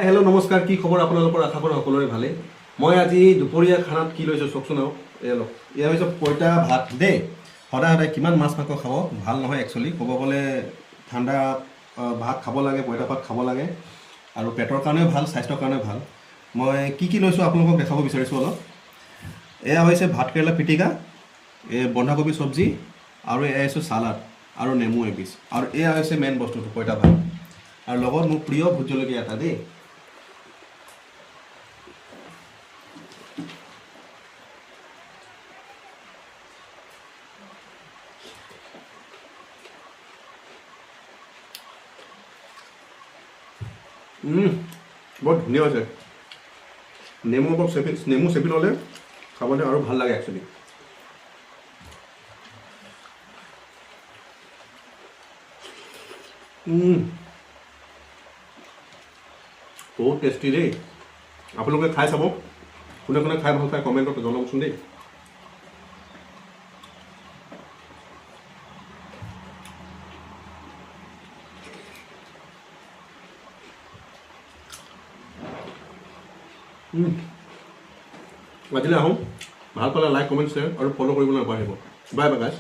Hello' নমস্কাৰ, কি খবৰ আপোনালোকৰ? আশা কৰোঁ সকলোৰে ভালে। মই আজি দুপৰীয়া খানাত কি লৈছোঁ চাওকচোন আৰু এয়া হৈছে পইতা ভাত দেই। সদায় সদায় কিমান মাছ মাংস খাব, ভাল নহয় একচুৱেলি। ক'ব গ'লে ঠাণ্ডা ভাত খাব লাগে, পইতা ভাত খাব লাগে আৰু পেটৰ কাৰণেও ভাল, স্বাস্থ্যৰ কাৰণেও ভাল। মই কি লৈছোঁ আপোনালোকক দেখাব বিচাৰিছোঁ অলপ। এয়া হৈছে ভাতকেৰেলা পিটিকা, বন্ধাকবি চব্জি আৰু এয়া হৈছে চালাড আৰু নেমু এপিচ, আৰু এয়া হৈছে মেইন বস্তুটো পইতা ভাত, আৰু লগত মোৰ প্ৰিয় ভোট জলকীয়া এটা দেই। বৰ ধুনীয়া হৈছে। নেমু চেপি ল'লে খাবলৈ আৰু ভাল লাগে একচুৱেলি। বহুত টেষ্টি দেই। আপোনালোকে খাই চাব, কোনে কোনে খাই ভাল পায় কমেণ্টত জনাবচোন দেই। আজিলৈ আহোঁ। ভাল পালে লাইক, কমেণ্ট, শ্বেয়াৰ আৰু ফ'ল' কৰিবলৈ নাপাহৰিব। বাই বাই গাইছ।